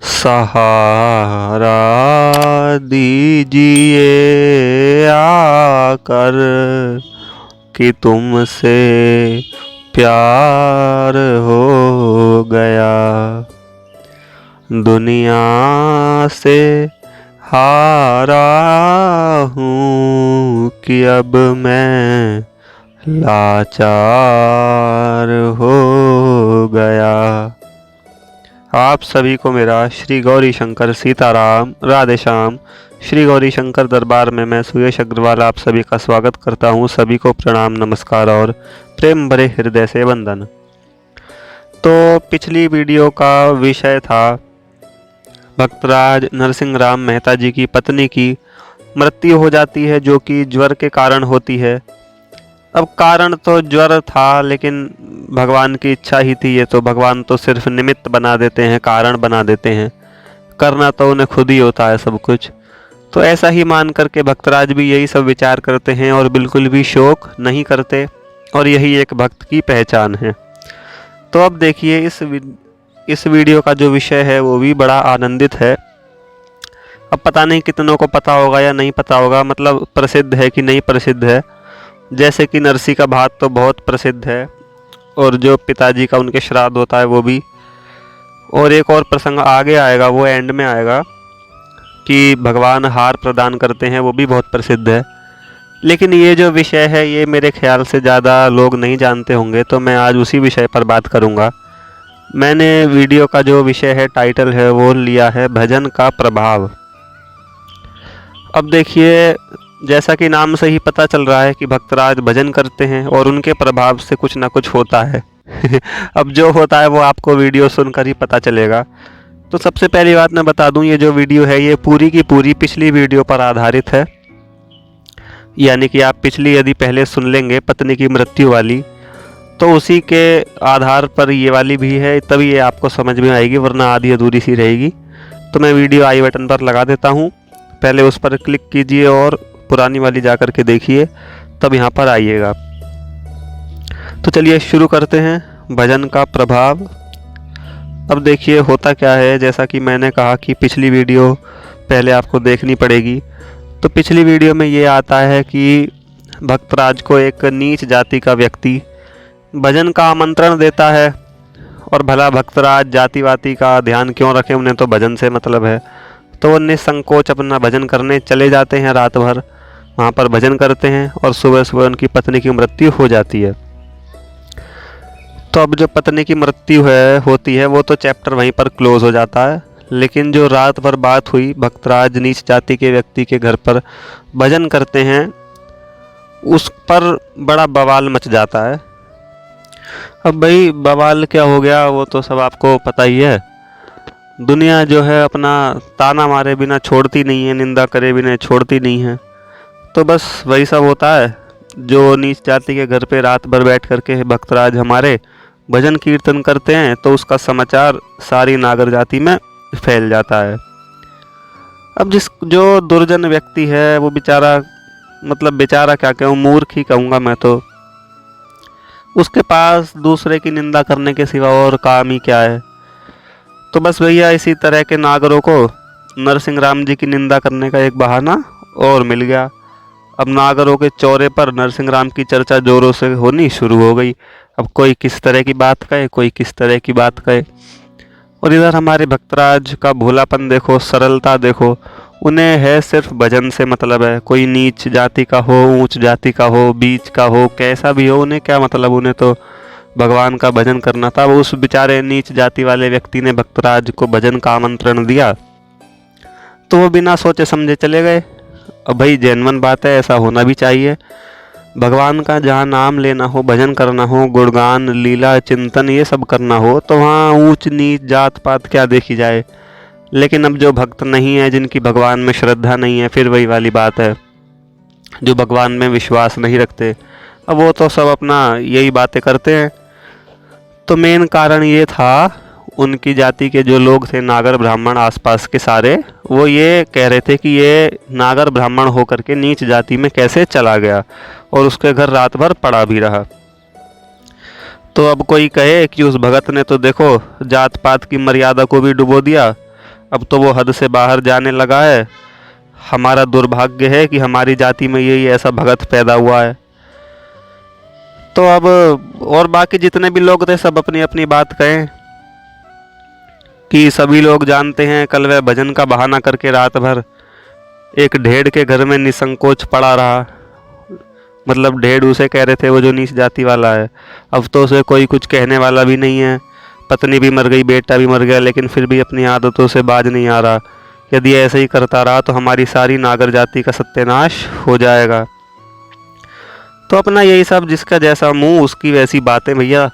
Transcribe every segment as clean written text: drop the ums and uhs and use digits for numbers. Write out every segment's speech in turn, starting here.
सहारा दीजिए आकर कि तुमसे प्यार हो गया। दुनिया से हारा हूँ कि अब मैं लाचार हो गया। आप सभी को मेरा श्री गौरी शंकर सीताराम राधे श्याम। श्री गौरी शंकर दरबार में मैं सुयश अग्रवाल आप सभी का स्वागत करता हूँ। सभी को प्रणाम नमस्कार और प्रेम भरे हृदय से वंदन। तो पिछली वीडियो का विषय था भक्तराज नरसिंह राम मेहता जी की पत्नी की मृत्यु हो जाती है, जो कि ज्वर के कारण होती है। अब कारण तो ज्वर था, लेकिन भगवान की इच्छा ही थी ये, तो भगवान तो सिर्फ निमित्त बना देते हैं, कारण बना देते हैं, करना तो उन्हें खुद ही होता है सब कुछ। तो ऐसा ही मान करके भक्तराज भी यही सब विचार करते हैं और बिल्कुल भी शोक नहीं करते, और यही एक भक्त की पहचान है। तो अब देखिए इस वीडियो का जो विषय है वो भी बड़ा आनंदित है। अब पता नहीं कितनों को पता होगा या नहीं पता होगा, मतलब प्रसिद्ध है कि नहीं प्रसिद्ध है। जैसे कि नरसी का भात तो बहुत प्रसिद्ध है, और जो पिताजी का उनके श्राद्ध होता है वो भी। और एक और प्रसंग आगे आएगा, वो एंड में आएगा, कि भगवान हार प्रदान करते हैं, वो भी बहुत प्रसिद्ध है। लेकिन ये जो विषय है ये मेरे ख्याल से ज़्यादा लोग नहीं जानते होंगे, तो मैं आज उसी विषय पर बात करूँगा। मैंने वीडियो का जो विषय है, टाइटल है, वो लिया है भजन का प्रभाव। अब देखिए, जैसा कि नाम से ही पता चल रहा है कि भक्तराज भजन करते हैं और उनके प्रभाव से कुछ ना कुछ होता है। अब जो होता है वो आपको वीडियो सुनकर ही पता चलेगा। तो सबसे पहली बात मैं बता दूं, ये जो वीडियो है ये पूरी की पूरी पिछली वीडियो पर आधारित है। यानी कि आप पिछली यदि पहले सुन लेंगे पत्नी की मृत्यु वाली, तो उसी के आधार पर ये वाली भी है, तभी ये आपको समझ में आएगी, वरना आधी अधूरी सी रहेगी। तो मैं वीडियो आई बटन पर लगा देता हूँ, पहले उस पर क्लिक कीजिए और पुरानी वाली जा कर के देखिए, तब यहाँ पर आइएगा। तो चलिए शुरू करते हैं भजन का प्रभाव। अब देखिए होता क्या है, जैसा कि मैंने कहा कि पिछली वीडियो पहले आपको देखनी पड़ेगी। तो पिछली वीडियो में ये आता है कि भक्तराज को एक नीच जाति का व्यक्ति भजन का आमंत्रण देता है, और भला भक्तराज जाति वाति का ध्यान क्यों रखें, उन्हें तो भजन से मतलब है। तो वो निसंकोच अपना भजन करने चले जाते हैं, रात भर वहाँ पर भजन करते हैं, और सुबह सुबह उनकी पत्नी की मृत्यु हो जाती है। तो अब जो पत्नी की मृत्यु होती है वो तो चैप्टर वहीं पर क्लोज हो जाता है। लेकिन जो रात भर बात हुई, भक्तराज नीच जाति के व्यक्ति के घर पर भजन करते हैं, उस पर बड़ा बवाल मच जाता है। अब भाई बवाल क्या हो गया वो तो सब आपको पता ही है। दुनिया जो है अपना ताना मारे बिना छोड़ती नहीं है, निंदा करे बिना छोड़ती नहीं है। तो बस वही सब होता है। जो नीच जाति के घर पे रात भर बैठ करके भक्तराज हमारे भजन कीर्तन करते हैं, तो उसका समाचार सारी नागर जाति में फैल जाता है। अब जो दुर्जन व्यक्ति है वो बेचारा, मतलब बेचारा क्या कहूँ, मूर्ख ही कहूँगा मैं तो, उसके पास दूसरे की निंदा करने के सिवा और काम ही क्या है। तो बस भैया इसी तरह के नागरों को नरसिंह राम जी की निंदा करने का एक बहाना और मिल गया। अब नागरों के चौरे पर नरसिंह राम की चर्चा जोरों से होनी शुरू हो गई। अब कोई किस तरह की बात कहे, कोई किस तरह की बात कहे। और इधर हमारे भक्तराज का भोलापन देखो, सरलता देखो। उन्हें है सिर्फ भजन से मतलब है। कोई नीच जाति का हो, ऊंच जाति का हो, बीच का हो, कैसा भी हो, उन्हें क्या मतलब, उन्हें तो भगवान का भजन करना था। वो उस बेचारे नीच जाति वाले व्यक्ति ने भक्तराज को भजन का आमंत्रण दिया, तो वो बिना सोचे समझे चले गए। अब भाई जेन्युइन बात है, ऐसा होना भी चाहिए। भगवान का जहाँ नाम लेना हो, भजन करना हो, गुणगान लीला चिंतन ये सब करना हो, तो वहाँ ऊंच नीच जात पात क्या देखी जाए। लेकिन अब जो भक्त नहीं है, जिनकी भगवान में श्रद्धा नहीं है, फिर वही वाली बात है, जो भगवान में विश्वास नहीं रखते, अब वो तो सब अपना यही बातें करते हैं। तो मेन कारण ये था, उनकी जाति के जो लोग थे नागर ब्राह्मण आसपास के सारे, वो ये कह रहे थे कि ये नागर ब्राह्मण होकर के नीच जाति में कैसे चला गया, और उसके घर रात भर पड़ा भी रहा। तो अब कोई कहे कि उस भगत ने तो देखो जात पात की मर्यादा को भी डुबो दिया, अब तो वो हद से बाहर जाने लगा है। हमारा दुर्भाग्य है कि हमारी जाति में यही ऐसा भगत पैदा हुआ है। तो अब और बाकी जितने भी लोग थे सब अपनी अपनी बात कहें कि सभी लोग जानते हैं कल वह भजन का बहाना करके रात भर एक ढेड़ के घर में निसंकोच पड़ा रहा। मतलब ढेड़ उसे कह रहे थे, वो जो नीच जाति वाला है। अब तो उसे कोई कुछ कहने वाला भी नहीं है। पत्नी भी मर गई, बेटा भी मर गया, लेकिन फिर भी अपनी आदतों से बाज नहीं आ रहा। यदि ऐसे ही करता रहा तो हमारी सारी नागर जाति का सत्यानाश हो जाएगा। तो अपना यही सब, जिसका जैसा मुंह उसकी वैसी बातें भैया।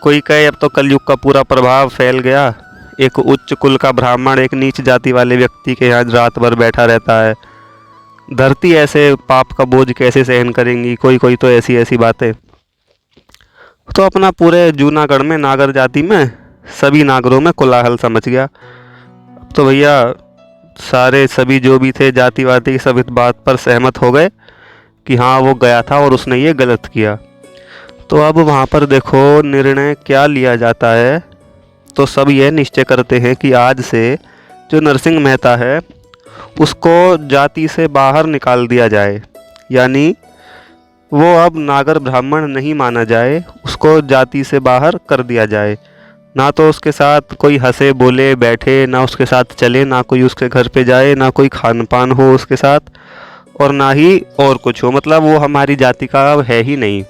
कोई कहे अब तो कलयुग का पूरा प्रभाव फैल गया। एक उच्च कुल का ब्राह्मण एक नीच जाति वाले व्यक्ति के यहाँ रात भर बैठा रहता है। धरती ऐसे पाप का बोझ कैसे सहन करेंगी। कोई कोई तो ऐसी ऐसी बातें। तो अपना पूरे जूनागढ़ में नागर जाति में सभी नागरों में कोलाहल समझ गया। तो भैया सारे सभी जो भी थे जातिवादी सब इस बात पर सहमत हो गए कि हाँ वो गया था और उसने ये गलत किया। तो अब वहाँ पर देखो निर्णय क्या लिया जाता है। तो सब ये निश्चय करते हैं कि आज से जो नरसिंह मेहता है उसको जाति से बाहर निकाल दिया जाए, यानी वो अब नागर ब्राह्मण नहीं माना जाए, उसको जाति से बाहर कर दिया जाए। ना तो उसके साथ कोई हंसे बोले बैठे, ना उसके साथ चले, ना कोई उसके घर पे जाए, ना कोई खान पान हो उसके साथ, और ना ही और कुछ हो। मतलब वो हमारी जाति का अब है ही नहीं।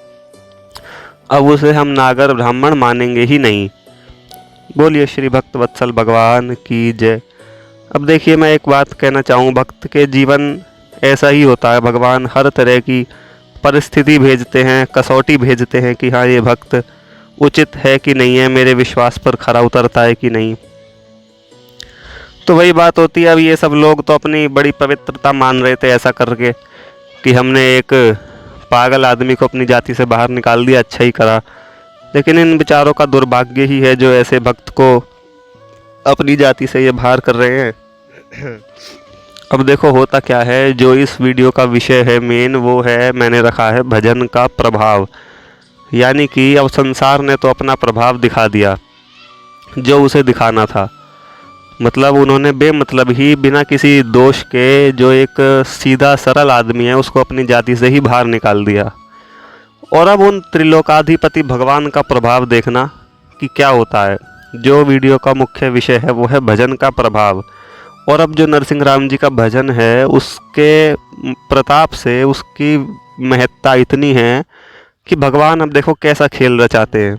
अब उसे हम नागर ब्राह्मण मानेंगे ही नहीं। बोलिए श्री भक्त वत्सल भगवान की जय। अब देखिए मैं एक बात कहना चाहूँ, भक्त के जीवन ऐसा ही होता है। भगवान हर तरह की परिस्थिति भेजते हैं, कसौटी भेजते हैं कि हाँ ये भक्त उचित है कि नहीं है, मेरे विश्वास पर खरा उतरता है कि नहीं। तो वही बात होती है। अब ये सब लोग तो अपनी बड़ी पवित्रता मान रहे थे ऐसा करके कि हमने एक पागल आदमी को अपनी जाति से बाहर निकाल दिया, अच्छा ही करा। लेकिन इन बेचारों का दुर्भाग्य ही है जो ऐसे भक्त को अपनी जाति से ये बाहर कर रहे हैं। अब देखो होता क्या है, जो इस वीडियो का विषय है मेन, वो है मैंने रखा है भजन का प्रभाव। यानी कि अब संसार ने तो अपना प्रभाव दिखा दिया जो उसे दिखाना था। मतलब उन्होंने बेमतलब ही बिना किसी दोष के जो एक सीधा सरल आदमी है उसको अपनी जाति से ही बाहर निकाल दिया। और अब उन त्रिलोकाधिपति भगवान का प्रभाव देखना कि क्या होता है। जो वीडियो का मुख्य विषय है वो है भजन का प्रभाव। और अब जो नरसिंह राम जी का भजन है उसके प्रताप से उसकी महत्ता इतनी है कि भगवान अब देखो कैसा खेल रचाते हैं।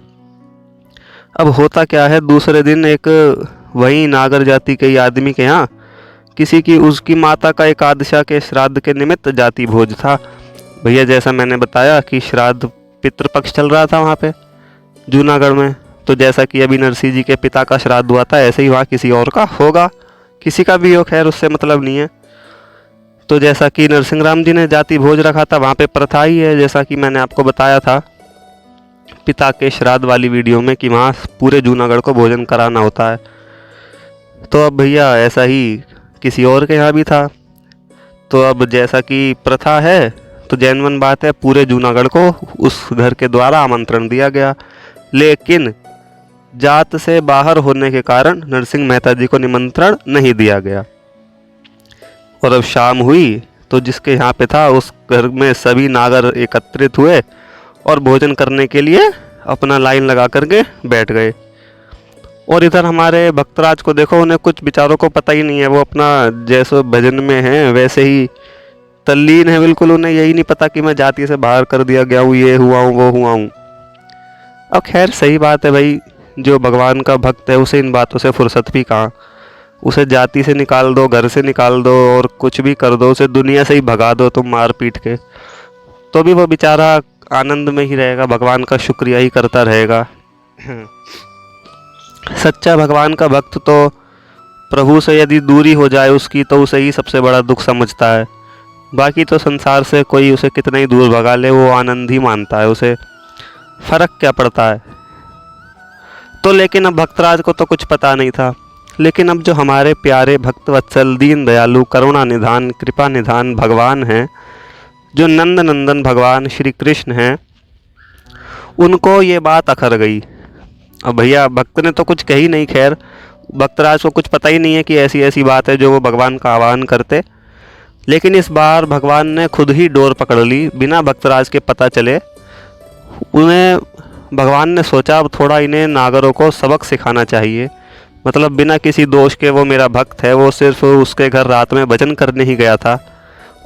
अब होता क्या है, दूसरे दिन एक वही नागर जाति के आदमी के यहाँ किसी की उसकी माता का एकादशा के श्राद्ध के निमित्त जाति भोज था। भैया जैसा मैंने बताया कि श्राद्ध पितृपक्ष चल रहा था वहाँ पे जूनागढ़ में। तो जैसा कि अभी नरसिंह जी के पिता का श्राद्ध हुआ था ऐसे ही वहाँ किसी और का होगा, किसी का भी हो, खैर उससे मतलब नहीं है। तो जैसा कि नरसिंह राम जी ने जाति भोज रखा था वहाँ पे प्रथा ही है, जैसा कि मैंने आपको बताया था पिता के श्राद्ध वाली वीडियो में, कि वहाँ पूरे जूनागढ़ को भोजन कराना होता है। तो अब भैया ऐसा ही किसी और के यहाँ भी था। तो अब जैसा कि प्रथा है तो जेन्युइन बात है, पूरे जूनागढ़ को उस घर के द्वारा आमंत्रण दिया गया। लेकिन जात से बाहर होने के कारण नरसिंह मेहता जी को निमंत्रण नहीं दिया गया। और अब शाम हुई तो जिसके यहाँ पे था उस घर में सभी नागर एकत्रित हुए और भोजन करने के लिए अपना लाइन लगा करके बैठ गए। और इधर हमारे भक्तराज को देखो, उन्हें कुछ बेचारों को पता ही नहीं है। वो अपना जैसे भजन में है वैसे ही तल्लीन है बिल्कुल। उन्हें यही नहीं पता कि मैं जाति से बाहर कर दिया गया हूँ, ये हुआ हूँ, वो हुआ हूँ। अब खैर सही बात है भाई, जो भगवान का भक्त है उसे इन बातों से फुर्सत भी कहाँ। उसे जाति से निकाल दो, घर से निकाल दो और कुछ भी कर दो, उसे दुनिया से ही भगा दो तुम मार पीट के, तो भी वो बेचारा आनंद में ही रहेगा, भगवान का शुक्रिया ही करता रहेगा। सच्चा भगवान का भक्त तो प्रभु से यदि दूरी हो जाए उसकी तो उसे ही सबसे बड़ा दुख समझता है। बाकी तो संसार से कोई उसे कितना ही दूर भगा ले वो आनंद ही मानता है, उसे फर्क क्या पड़ता है। तो लेकिन अब भक्तराज को तो कुछ पता नहीं था। लेकिन अब जो हमारे प्यारे भक्त वत्सल दीन दयालु करुणा निधान कृपा निधान भगवान हैं, जो नंद नंदन भगवान श्री कृष्ण हैं, उनको ये बात अखर गई। अब भैया भक्त ने तो कुछ कही नहीं, खैर भक्तराज को कुछ पता ही नहीं है कि ऐसी ऐसी बात है जो वो भगवान का आह्वान करते। लेकिन इस बार भगवान ने खुद ही डोर पकड़ ली बिना भक्तराज के पता चले। उन्हें भगवान ने सोचा अब थोड़ा इन्हें नागरों को सबक सिखाना चाहिए। मतलब बिना किसी दोष के वो मेरा भक्त है, वो सिर्फ उसके घर रात में भजन करने ही गया था,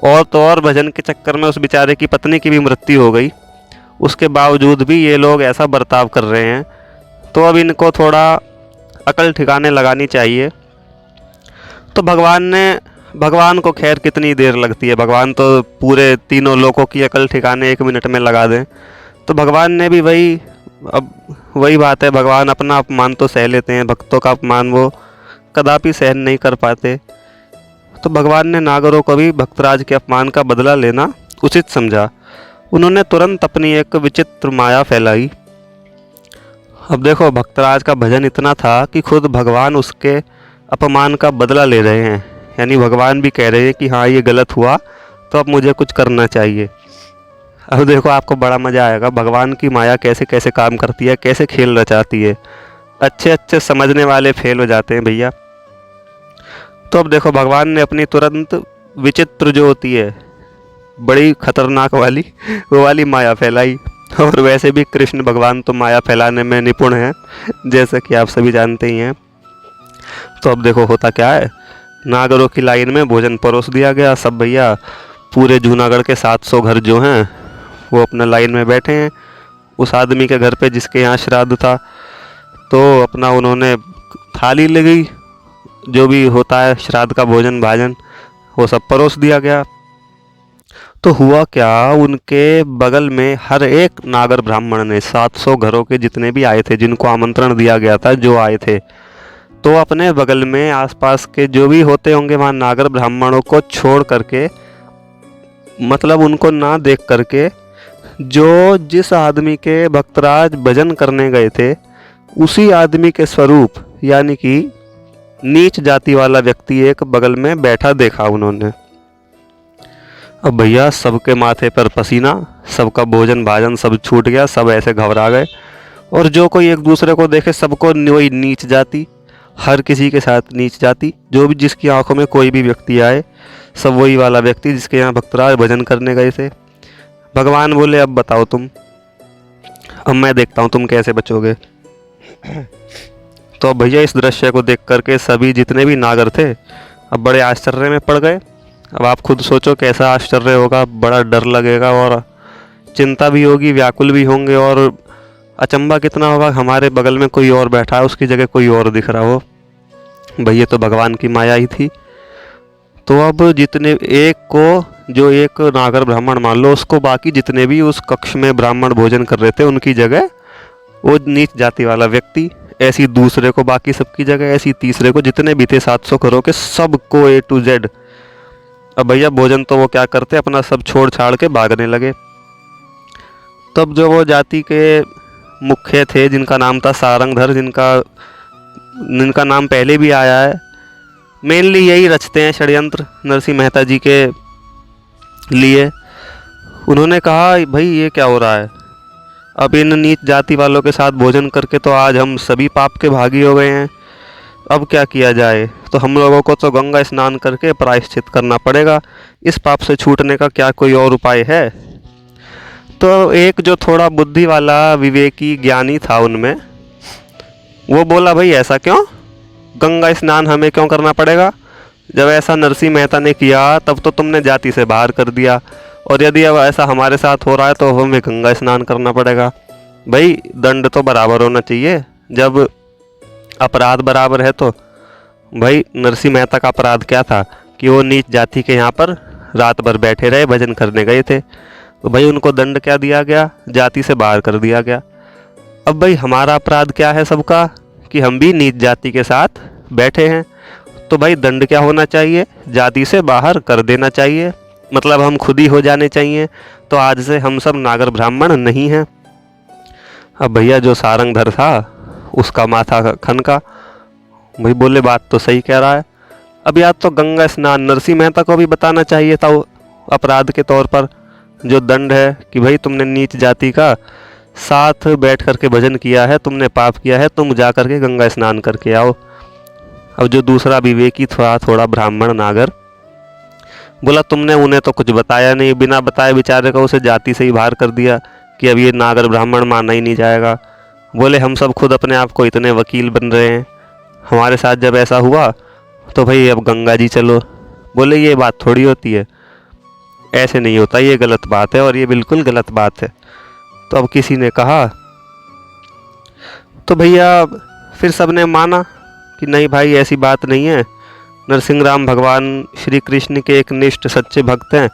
और तो और भजन के चक्कर में उस बेचारे की पत्नी की भी मृत्यु हो गई। उसके बावजूद भी ये लोग ऐसा बर्ताव कर रहे हैं, तो अब इनको थोड़ा अकल ठिकाने लगानी चाहिए। तो भगवान को खैर कितनी देर लगती है, भगवान तो पूरे तीनों लोगों की अकल ठिकाने 1 मिनट में लगा दें। तो भगवान ने भी वही बात है, भगवान अपना अपमान तो सह लेते हैं, भक्तों का अपमान वो कदापि सहन नहीं कर पाते। तो भगवान ने नागरों को भी भक्तराज के अपमान का बदला लेना उचित समझा। उन्होंने तुरंत अपनी एक विचित्र माया फैलाई। अब देखो, भक्तराज का भजन इतना था कि खुद भगवान उसके अपमान का बदला ले रहे हैं। यानी भगवान भी कह रहे हैं कि हाँ ये गलत हुआ, तो अब मुझे कुछ करना चाहिए। अब देखो, आपको बड़ा मज़ा आएगा भगवान की माया कैसे कैसे काम करती है, कैसे खेल रचाती है। अच्छे अच्छे समझने वाले फेल हो जाते हैं भैया। तो अब देखो, भगवान ने अपनी तुरंत विचित्र जो होती है, बड़ी खतरनाक वाली, वो वाली माया फैलाई। और वैसे भी कृष्ण भगवान तो माया फैलाने में निपुण हैं, जैसा कि आप सभी जानते ही हैं। तो अब देखो होता क्या है, नागरों की लाइन में भोजन परोस दिया गया। सब भैया पूरे जूनागढ़ के 700 घर जो हैं वो अपने लाइन में बैठे हैं उस आदमी के घर पे जिसके यहाँ श्राद्ध था। तो अपना उन्होंने थाली ले गई, जो भी होता है श्राद्ध का भोजन भाजन, वो सब परोस दिया गया। तो हुआ क्या, उनके बगल में हर एक नागर ब्राह्मण ने 700 घरों के जितने भी आए थे, जिनको आमंत्रण दिया गया था, जो आए थे, तो अपने बगल में आसपास के जो भी होते होंगे वहाँ नागर ब्राह्मणों को छोड़ करके, मतलब उनको ना देख करके, जो जिस आदमी के भक्तराज भजन करने गए थे उसी आदमी के स्वरूप यानी कि नीच जाति वाला व्यक्ति एक बगल में बैठा देखा उन्होंने। अब भैया सबके माथे पर पसीना, सबका भोजन भाजन सब छूट गया, सब ऐसे घबरा गए। और जो कोई एक दूसरे को देखे सबको वही नीच जाति, हर किसी के साथ नीच जाति, जो भी जिसकी आंखों में कोई भी व्यक्ति आए सब वही वाला व्यक्ति जिसके यहाँ भक्तराज भजन करने गए थे। भगवान बोले अब बताओ तुम, अब मैं देखता हूँ तुम कैसे बचोगे। तो अब भैया इस दृश्य को देख करके सभी जितने भी नागर थे अब बड़े आश्चर्य में पड़ गए। अब आप खुद सोचो कैसा आश्चर्य होगा, बड़ा डर लगेगा और चिंता भी होगी, व्याकुल भी होंगे, और अचंभा कितना होगा, हमारे बगल में कोई और बैठा है उसकी जगह कोई और दिख रहा हो। भैया तो भगवान की माया ही थी। तो अब जितने एक को, जो एक नागर ब्राह्मण मान लो, उसको बाकी जितने भी उस कक्ष में ब्राह्मण भोजन कर रहे थे उनकी जगह वो नीच जाति वाला व्यक्ति, ऐसी दूसरे को बाकी सबकी जगह, ऐसी तीसरे को, जितने भी थे 700 करोड़ के सबको A to Z। अब भैया भोजन तो वो क्या करते, अपना सब छोड़ छाड़ के भागने लगे। तब जो वो जाति के मुख्य थे जिनका नाम था सारंगधर, जिनका नाम पहले भी आया है, मेनली यही रचते हैं षड्यंत्र नरसिंह मेहता जी के लिए। उन्होंने कहा भाई ये क्या हो रहा है, अब इन नीच जाति वालों के साथ भोजन करके तो आज हम सभी पाप के भागी हो गए हैं, अब क्या किया जाए। तो हम लोगों को तो गंगा स्नान करके प्रायश्चित करना पड़ेगा, इस पाप से छूटने का क्या कोई और उपाय है। तो एक जो थोड़ा बुद्धि वाला विवेकी ज्ञानी था उनमें, वो बोला भाई ऐसा क्यों, गंगा स्नान हमें क्यों करना पड़ेगा, जब ऐसा नरसिंह मेहता ने किया तब तो तुमने जाति से बाहर कर दिया, और यदि अब ऐसा हमारे साथ हो रहा है तो हमें गंगा स्नान करना पड़ेगा। भाई दंड तो बराबर होना चाहिए, जब अपराध बराबर है। तो भाई नरसिंह मेहता का अपराध क्या था कि वो नीच जाति के यहाँ पर रात भर बैठे रहे, भजन करने गए थे, तो भाई उनको दंड क्या दिया गया, जाति से बाहर कर दिया गया। अब भाई हमारा अपराध क्या है सबका कि हम भी नीच जाति के साथ बैठे हैं, तो भाई दंड क्या होना चाहिए, जाति से बाहर कर देना चाहिए, मतलब हम खुद ही हो जाने चाहिए। तो आज से हम सब नागर ब्राह्मण नहीं हैं। अब भैया जो सारंगधर था उसका माथा खनका, भाई बोले बात तो सही कह रहा है। अब या तो गंगा स्नान नरसिंह मेहता को भी बताना चाहिए था अपराध के तौर पर जो दंड है कि भाई तुमने नीच जाति का साथ बैठ करके भजन किया है, तुमने पाप किया है, तुम जा करके गंगा स्नान करके आओ। अब जो दूसरा विवेकी था, थोड़ा ब्राह्मण नागर, बोला तुमने उन्हें तो कुछ बताया नहीं, बिना बताए बेचारे को उसे जाति से ही बाहर कर दिया कि अब ये नागर ब्राह्मण माना ही नहीं जाएगा। बोले हम सब खुद अपने आप को इतने वकील बन रहे हैं, हमारे साथ जब ऐसा हुआ तो भाई अब गंगा जी चलो। बोले ये बात थोड़ी होती है, ऐसे नहीं होता, ये गलत बात है और ये बिल्कुल गलत बात है। तो अब किसी ने कहा, तो भैया फिर सबने माना कि नहीं भाई ऐसी बात नहीं है, नरसिंह राम भगवान श्री कृष्ण के एक निष्ठ सच्चे भक्त हैं।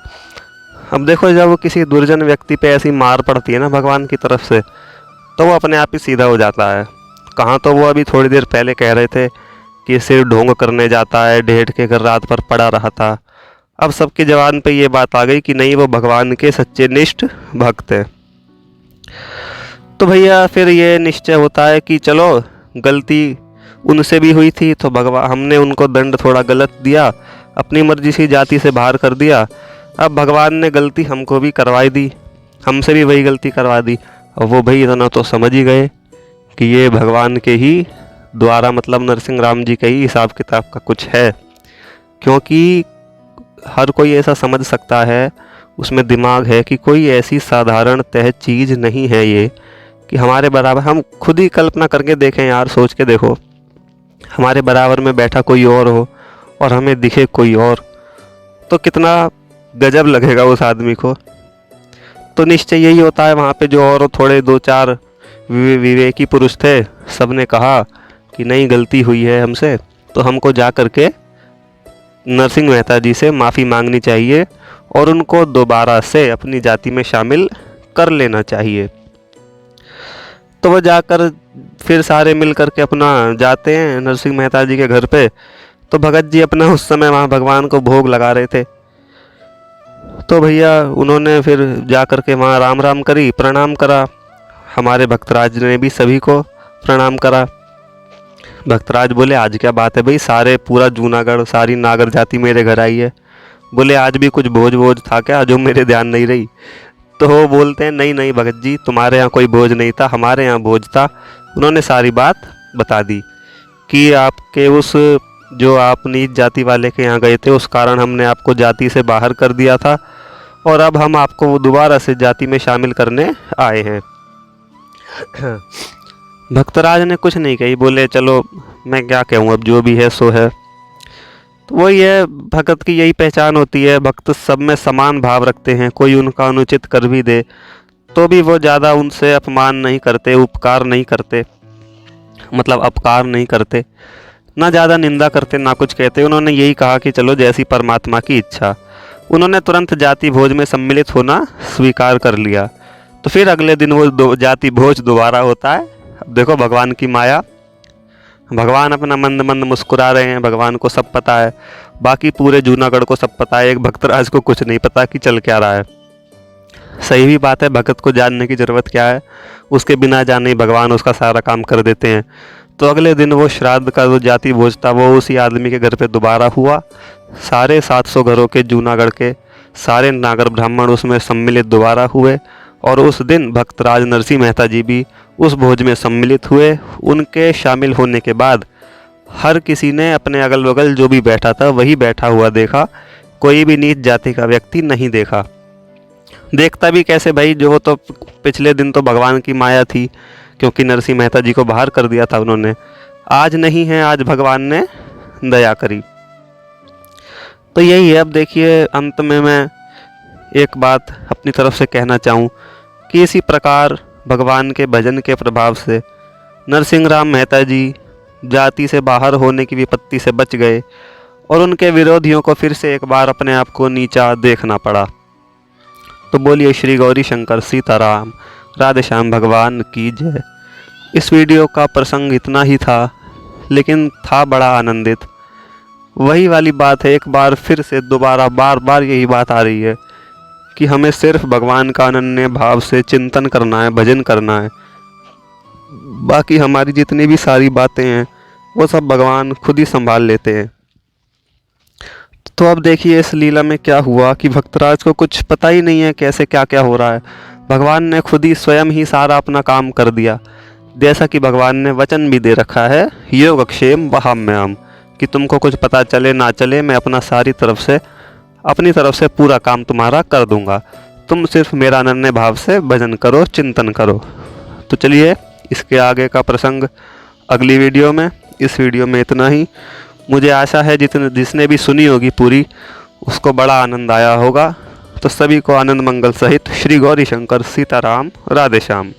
अब देखो जब किसी दुर्जन व्यक्ति पे ऐसी मार पड़ती है ना भगवान की तरफ से, तो वो अपने आप ही सीधा हो जाता है। कहाँ तो वो अभी थोड़ी देर पहले कह रहे थे कि सिर ढोंग करने जाता है, ढेठ के घर रात भर पड़ा रहा था, अब सबकी जबान पे ये बात आ गई कि नहीं वो भगवान के सच्चे निष्ठ भक्त है। तो भैया फिर ये निश्चय होता है कि चलो गलती उनसे भी हुई थी, तो भगवान हमने उनको दंड थोड़ा गलत दिया, अपनी मर्जी से जाति से बाहर कर दिया, अब भगवान ने गलती हमको भी करवाई दी, हमसे भी वही गलती करवा दी। और वो भाई इतना तो समझ ही गए कि ये भगवान के ही द्वारा, मतलब नरसिंह राम जी के ही हिसाब किताब का कुछ है, क्योंकि हर कोई ऐसा समझ सकता है, उसमें दिमाग है कि कोई ऐसी साधारण तय चीज़ नहीं है ये कि हमारे बराबर, हम खुद ही कल्पना करके देखें यार, सोच के देखो, हमारे बराबर में बैठा कोई और हो और हमें दिखे कोई और, तो कितना गजब लगेगा उस आदमी को। तो निश्चय यही होता है, वहाँ पे जो और थोड़े दो चार विवेकी पुरुष थे, सब ने कहा कि नहीं गलती हुई है हमसे, तो हमको जा कर के नरसिंह मेहता जी से माफ़ी मांगनी चाहिए और उनको दोबारा से अपनी जाति में शामिल कर लेना चाहिए। तो वो जाकर फिर सारे मिल कर के अपना जाते हैं नरसिंह मेहता जी के घर पे। तो भगत जी अपना उस समय वहाँ भगवान को भोग लगा रहे थे, तो भैया उन्होंने फिर जा कर के वहाँ राम राम करी, प्रणाम करा, हमारे भक्तराज ने भी सभी को प्रणाम करा। भक्तराज बोले आज क्या बात है भाई, सारे पूरा जूनागढ़ सारी नागर जाति मेरे घर आई है, बोले आज भी कुछ भोज भोज था क्या जो मेरे ध्यान नहीं रही। तो वो बोलते हैं नहीं नहीं भगत जी, तुम्हारे यहाँ कोई भोज नहीं था, हमारे यहाँ भोज था। उन्होंने सारी बात बता दी कि आपके उस जो आप नीच जाति वाले के यहाँ गए थे, उस कारण हमने आपको जाति से बाहर कर दिया था और अब हम आपको दोबारा से जाति में शामिल करने आए हैं। भक्तराज ने कुछ नहीं कही, बोले चलो मैं क्या कहूँ, अब जो भी है सो है। तो वही है, भगत की यही पहचान होती है, भक्त सब में समान भाव रखते हैं, कोई उनका अनुचित कर भी दे तो भी वो ज़्यादा उनसे अपमान नहीं करते, उपकार नहीं करते, मतलब अपकार नहीं करते, ना ज़्यादा निंदा करते, ना कुछ कहते। उन्होंने यही कहा कि चलो जैसी परमात्मा की इच्छा। उन्होंने तुरंत जाति भोज में सम्मिलित होना स्वीकार कर लिया। तो फिर अगले दिन वो जाति भोज दोबारा होता है। अब देखो भगवान की माया, भगवान अपना मंद मंद मुस्कुरा रहे हैं, भगवान को सब पता है, बाकी पूरे जूनागढ़ को सब पता है, एक भक्तराज को कुछ नहीं पता कि चल क्या रहा है। सही भी बात है, भगत को जानने की ज़रूरत क्या है, उसके बिना जाने ही भगवान उसका सारा काम कर देते हैं। तो अगले दिन वो श्राद्ध का जो जाति भोज था वो उसी आदमी के घर पे दोबारा हुआ। सारे 700 घरों के जूनागढ़ के सारे नागर ब्राह्मण उसमें सम्मिलित दोबारा हुए और उस दिन भक्तराज नरसिंह मेहता जी भी उस भोज में सम्मिलित हुए। उनके शामिल होने के बाद हर किसी ने अपने अगल बगल जो भी बैठा था वही बैठा हुआ देखा, कोई भी नीच जाति का व्यक्ति नहीं देखा। देखता भी कैसे भाई, जो तो पिछले दिन तो भगवान की माया थी क्योंकि नरसिंह मेहता जी को बाहर कर दिया था उन्होंने, आज नहीं है, आज भगवान ने दया करी। तो यही है। अब देखिए अंत में मैं एक बात अपनी तरफ से कहना चाहूँ कि इसी प्रकार भगवान के भजन के प्रभाव से नरसिंह राम मेहता जी जाति से बाहर होने की विपत्ति से बच गए और उनके विरोधियों को फिर से एक बार अपने आप को नीचा देखना पड़ा। तो बोलिए श्री गौरी शंकर सीताराम राधे श्याम भगवान की जय। इस वीडियो का प्रसंग इतना ही था, लेकिन था बड़ा आनंदित। वही वाली बात है, एक बार फिर से दोबारा बार बार यही बात आ रही है कि हमें सिर्फ भगवान का अनन्य भाव से चिंतन करना है, भजन करना है। बाकी हमारी जितनी भी सारी बातें हैं वो सब भगवान खुद ही संभाल लेते हैं। तो अब देखिए इस लीला में क्या हुआ कि भक्तराज को कुछ पता ही नहीं है कैसे क्या क्या हो रहा है। भगवान ने खुद ही स्वयं ही सारा अपना काम कर दिया, जैसा कि भगवान ने वचन भी दे रखा है, योगक्षेम वहाम्याम, कि तुमको कुछ पता चले ना चले, मैं अपनी तरफ से पूरा काम तुम्हारा कर दूंगा। तुम सिर्फ मेरा अनन्य भाव से भजन करो, चिंतन करो। तो चलिए इसके आगे का प्रसंग अगली वीडियो में। इस वीडियो में इतना ही। मुझे आशा है जिसने भी सुनी होगी पूरी, उसको बड़ा आनंद आया होगा। तो सभी को आनंद मंगल सहित श्री गौरी शंकर सीताराम, राधे श्याम।